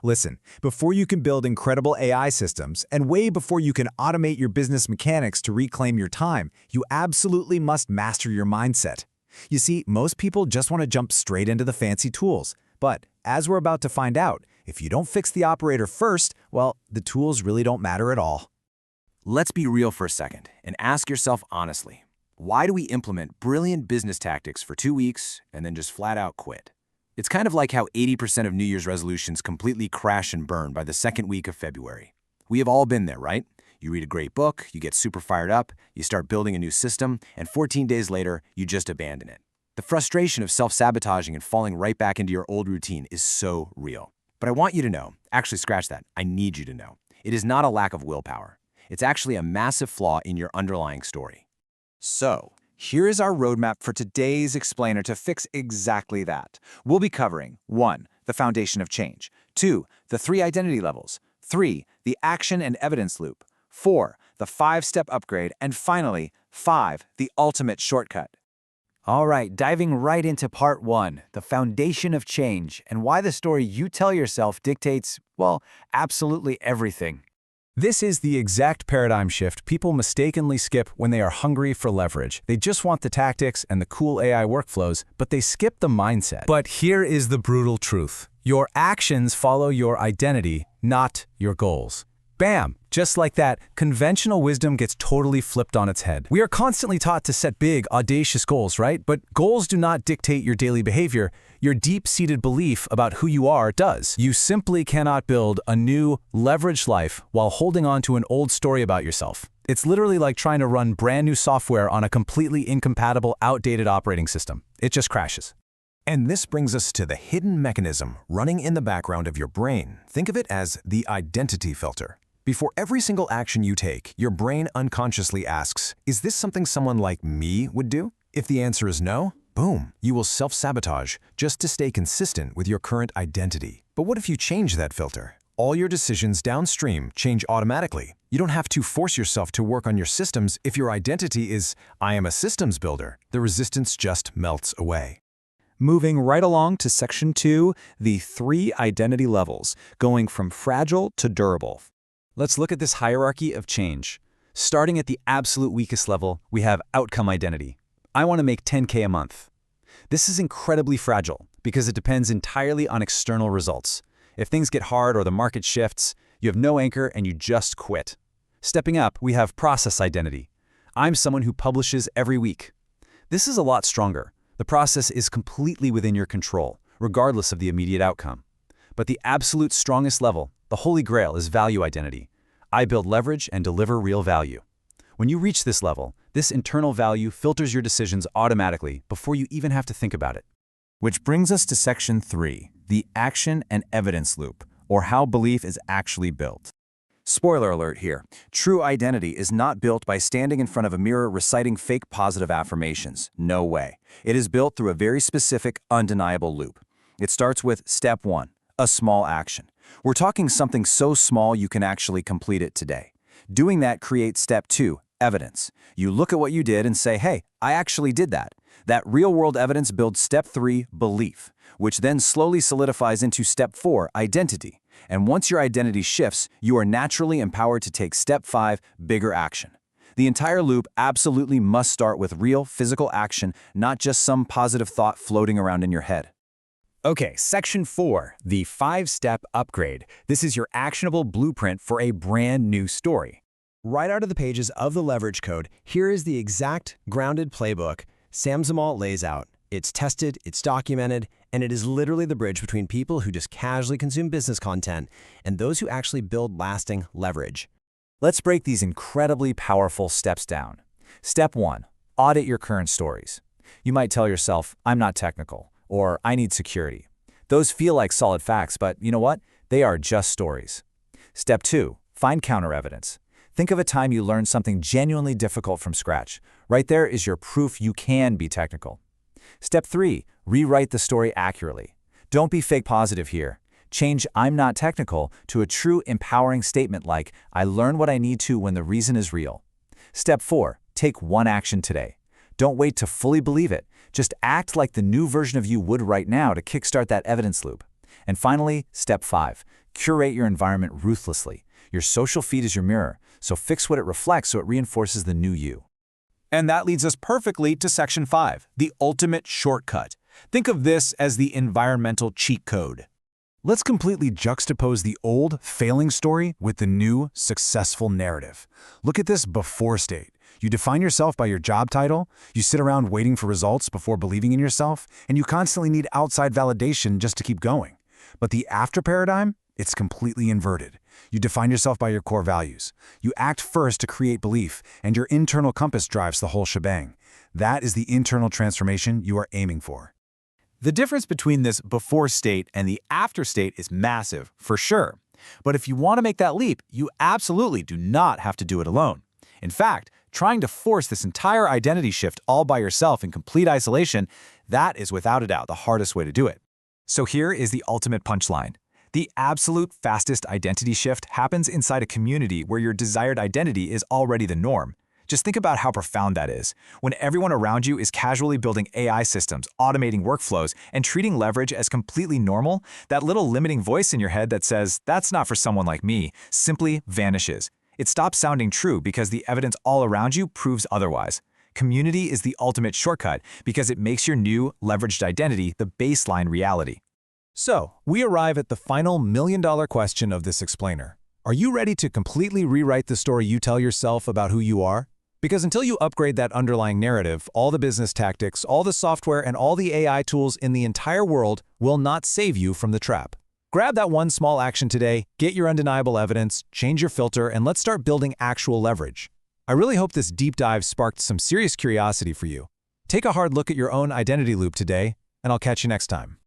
Listen, before you can build incredible AI systems, and way before you can automate your business mechanics to reclaim your time, you absolutely must master your mindset. You see, most people just want to jump straight into the fancy tools. But, as we're about to find out, if you don't fix the operator first, well, the tools really don't matter at all. Let's be real for a second and ask yourself honestly, why do we implement brilliant business tactics for 2 weeks and then just flat out quit? It's kind of like how 80% of New Year's resolutions completely crash and burn by the second week of February. We have all been there, right? You read a great book, you get super fired up, you start building a new system, and 14 days later, you just abandon it. The frustration of self-sabotaging and falling right back into your old routine is so real. But I want you to know, actually scratch that, I need you to know, it is not a lack of willpower. It's actually a massive flaw in your underlying story. So, here is our roadmap for today's explainer to fix exactly that. We'll be covering 1. The foundation of change, 2. The 3 identity levels, 3. The action and evidence loop, 4. The 5-step upgrade, and finally, 5. The ultimate shortcut. All right, diving right into part 1, the foundation of change, and why the story you tell yourself dictates, well, absolutely everything. This is the exact paradigm shift people mistakenly skip when they are hungry for leverage. They just want the tactics and the cool AI workflows, but they skip the mindset. But here is the brutal truth. Your actions follow your identity, not your goals. Bam! Just like that, conventional wisdom gets totally flipped on its head. We are constantly taught to set big, audacious goals, right? But goals do not dictate your daily behavior. Your deep-seated belief about who you are does. You simply cannot build a new, leveraged life while holding on to an old story about yourself. It's literally like trying to run brand new software on a completely incompatible, outdated operating system. It just crashes. And this brings us to the hidden mechanism running in the background of your brain. Think of it as the identity filter. Before every single action you take, your brain unconsciously asks, is this something someone like me would do? If the answer is no, boom, you will self-sabotage just to stay consistent with your current identity. But what if you change that filter? All your decisions downstream change automatically. You don't have to force yourself to work on your systems if your identity is, I am a systems builder. The resistance just melts away. Moving right along to section 2, the 3 identity levels, going from fragile to durable. Let's look at this hierarchy of change. Starting at the absolute weakest level, we have outcome identity. I want to make 10K a month. This is incredibly fragile because it depends entirely on external results. If things get hard or the market shifts, you have no anchor and you just quit. Stepping up, we have process identity. I'm someone who publishes every week. This is a lot stronger. The process is completely within your control, regardless of the immediate outcome. But the absolute strongest level, the holy grail, is value identity. I build leverage and deliver real value. When you reach this level, this internal value filters your decisions automatically before you even have to think about it. Which brings us to section 3, the action and evidence loop, or how belief is actually built. Spoiler alert here, true identity is not built by standing in front of a mirror reciting fake positive affirmations. No way. It is built through a very specific, undeniable loop. It starts with step 1, a small action. We're talking something so small you can actually complete it today. Doing that creates step 2, evidence. You look at what you did and say, hey, I actually did that. That real-world evidence builds step 3, belief, which then slowly solidifies into step 4, identity. And once your identity shifts, you are naturally empowered to take step 5, bigger action. The entire loop absolutely must start with real physical action, not just some positive thought floating around in your head. Okay, section 4, the 5-step upgrade. This is your actionable blueprint for a brand new story. Right out of the pages of the leverage code, here is the exact grounded playbook Sam Zamal lays out. It's tested, it's documented, and it is literally the bridge between people who just casually consume business content and those who actually build lasting leverage. Let's break these incredibly powerful steps down. Step 1, audit your current stories. You might tell yourself, I'm not technical, or I need security. Those feel like solid facts, but you know what? They are just stories. Step 2, find counter evidence. Think of a time you learned something genuinely difficult from scratch. Right there is your proof you can be technical. Step 3, rewrite the story accurately. Don't be fake positive here. Change I'm not technical to a true empowering statement like, I learn what I need to when the reason is real. Step 4, take one action today. Don't wait to fully believe it. Just act like the new version of you would right now to kickstart that evidence loop. And finally, step 5. Curate your environment ruthlessly. Your social feed is your mirror, so fix what it reflects so it reinforces the new you. And that leads us perfectly to section 5, the ultimate shortcut. Think of this as the environmental cheat code. Let's completely juxtapose the old, failing story with the new, successful narrative. Look at this before state. You define yourself by your job title, you sit around waiting for results before believing in yourself, and you constantly need outside validation just to keep going. But the after paradigm? It's completely inverted. You define yourself by your core values. You act first to create belief, and your internal compass drives the whole shebang. That is the internal transformation you are aiming for. The difference between this before state and the after state is massive, for sure. But if you want to make that leap, you absolutely do not have to do it alone. In fact, trying to force this entire identity shift all by yourself in complete isolation, that is without a doubt the hardest way to do it. So here is the ultimate punchline. The absolute fastest identity shift happens inside a community where your desired identity is already the norm. Just think about how profound that is. When everyone around you is casually building AI systems, automating workflows, and treating leverage as completely normal, that little limiting voice in your head that says, "That's not for someone like me," simply vanishes. It stops sounding true because the evidence all around you proves otherwise. Community is the ultimate shortcut because it makes your new, leveraged identity the baseline reality. So, we arrive at the final million-dollar question of this explainer. Are you ready to completely rewrite the story you tell yourself about who you are? Because until you upgrade that underlying narrative, all the business tactics, all the software, and all the AI tools in the entire world will not save you from the trap. Grab that one small action today, get your undeniable evidence, change your filter, and let's start building actual leverage. I really hope this deep dive sparked some serious curiosity for you. Take a hard look at your own identity loop today, and I'll catch you next time.